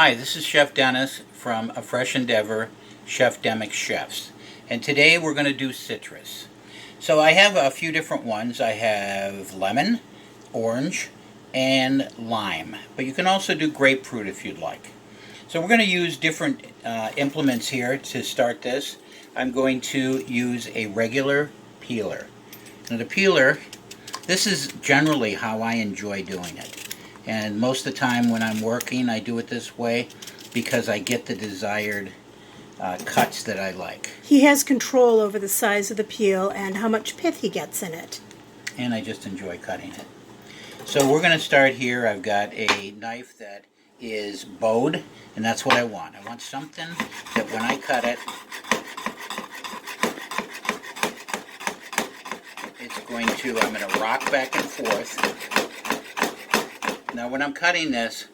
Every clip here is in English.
Hi, this is Chef Dennis from A Fresh Endeavor, Chef Demick Chefs. And today we're going to do citrus. So I have a few different ones. I have lemon, orange, and lime. But you can also do grapefruit if you'd like. So we're going to use different implements here to start this. I'm going to use a regular peeler. Now the peeler, this is generally how I enjoy doing it. And most of the time when I'm working, I do it this way because I get the desired cuts that I like. He has control over the size of the peel and how much pith he gets in it. And I just enjoy cutting it. So we're going to start here. I've got a knife that is bowed, and that's what I want. I want something that when I cut it, I'm going to rock back and forth. Now when I'm cutting this,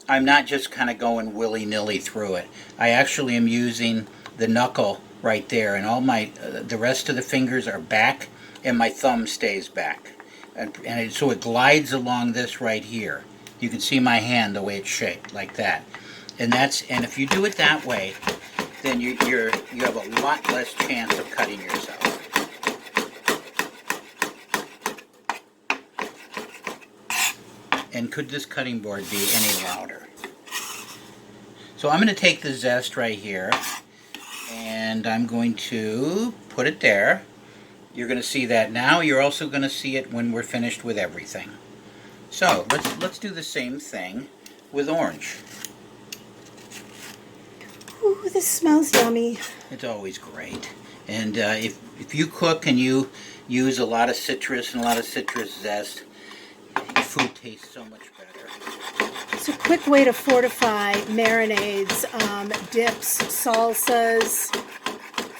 I'm not just kind of going willy-nilly through it. I actually am using the knuckle right there, and all my the rest of the fingers are back, and my thumb stays back. So it glides along this right here. You can see my hand the way it's shaped, like that. And if you do it that way, then you have a lot less chance of cutting yourself. And could this cutting board be any louder? So I'm going to take the zest right here, and I'm going to put it there. You're going to see that now. You're also going to see it when we're finished with everything. So let's do the same thing with orange. Ooh, this smells yummy. It's always great. And if you cook and you use a lot of citrus and a lot of citrus zest, your food tastes so much better. It's a quick way to fortify marinades, dips, salsas,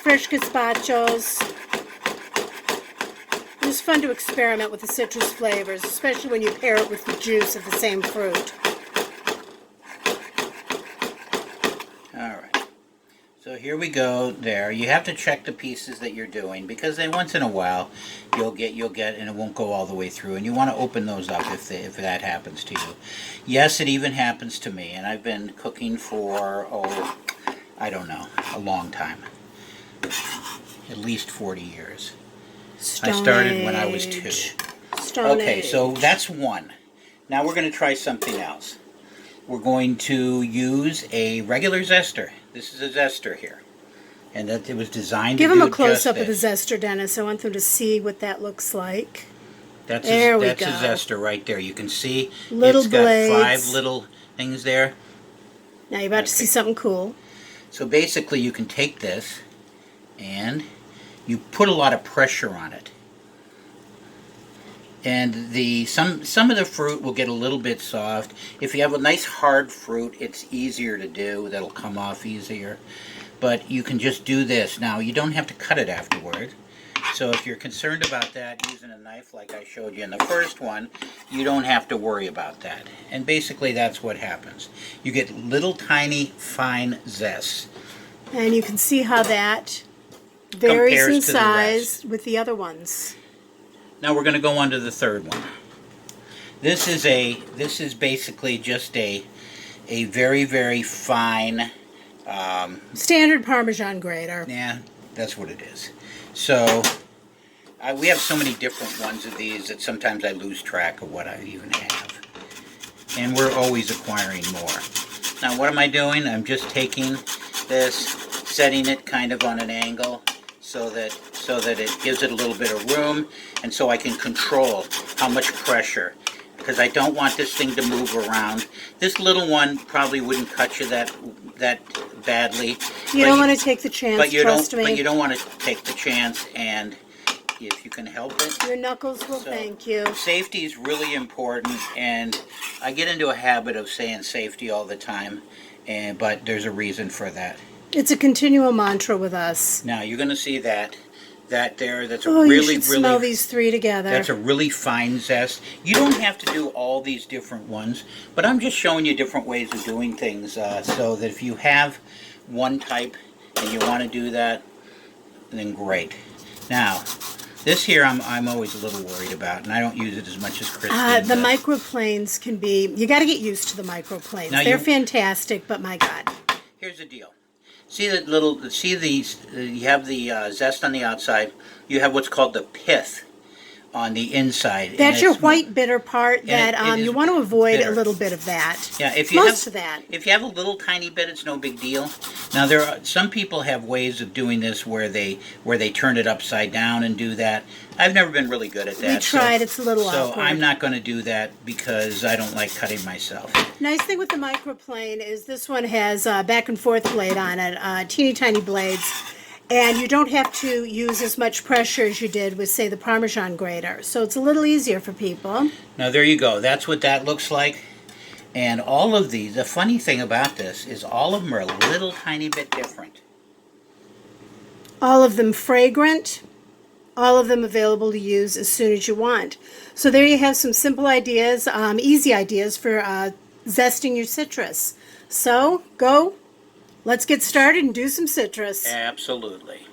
fresh gazpachos. It's fun to experiment with the citrus flavors, especially when you pair it with the juice of the same fruit. Alright, so here we go there. You have to check the pieces that you're doing, because then once in a while you'll get and it won't go all the way through, and you want to open those up if that happens to you. Yes, it even happens to me, and I've been cooking for, I don't know, a long time. At least 40 years. I started when I was 2. Okay, so that's one. Now we're going to try something else. We're going to use a regular zester. This is a zester here. And that it was designed to do Give them a just close-up of the this. zester, Dennis. I want them to see what that looks like. That's there a we go. zester right there. You can see Little it's got blades. 5 little things there. Now you're about to see something cool. So basically you can take this and you put a lot of pressure on it. And some of the fruit will get a little bit soft. If you have a nice hard fruit, it's easier to do. That'll come off easier. But you can just do this. Now, you don't have to cut it afterward. So if you're concerned about that, using a knife like I showed you in the first one, you don't have to worry about that. And basically that's what happens. You get little tiny fine zests. And you can see how that varies in Compares to the size with the other ones. Now we're going to go on to the third one. This is basically just a very, very fine Standard Parmesan grater. yeah, that's what it is. So we have so many different ones of these that sometimes I lose track of what I even have. And we're always acquiring more. Now what am I doing? I'm just taking this, setting it kind of on an angle so that it gives it a little bit of room, and so I can control how much pressure, because I don't want this thing to move around. This little one probably wouldn't cut you that badly. You don't want to take the chance, trust me. But you don't want to take the chance, and if you can help it. Your knuckles will thank you. Safety is really important, and I get into a habit of saying safety all the time, but there's a reason for that. It's a continual mantra with us. Now you're going to see that there. That's a you really, should smell these 3 together. That's a really fine zest. You don't have to do all these different ones, but I'm just showing you different ways of doing things, so that if you have one type and you want to do that, then great. Now This here I'm always a little worried about, and I don't use it as much as Christine The does. microplanes can be, you got to get used to the microplanes. Now They're fantastic, but my God. Here's the deal. See that little, see these, you have the zest on the outside. You have what's called the pith on the inside. and That's your it's- white bitter part it that is you want to avoid bitter. a little bit of that. Yeah, if you Most have of that. if you have a little tiny bit, it's no big deal. Now there are some people have ways of doing this where they turn it upside down and do that. I've never been really good at that. We tried, it's a little so awkward. I'm not going to do that because I don't like cutting myself. Nice thing with the microplane is this one has a back and forth blade on it, teeny tiny blades, and you don't have to use as much pressure as you did with, say, the Parmesan grater. So it's a little easier for people. Now there you go. That's what that looks like. And all of these, the funny thing about this is all of them are a little tiny bit different. All of them fragrant, all of them available to use as soon as you want. So there you have some simple ideas, easy ideas for zesting your citrus. So go, let's get started and do some citrus. Absolutely.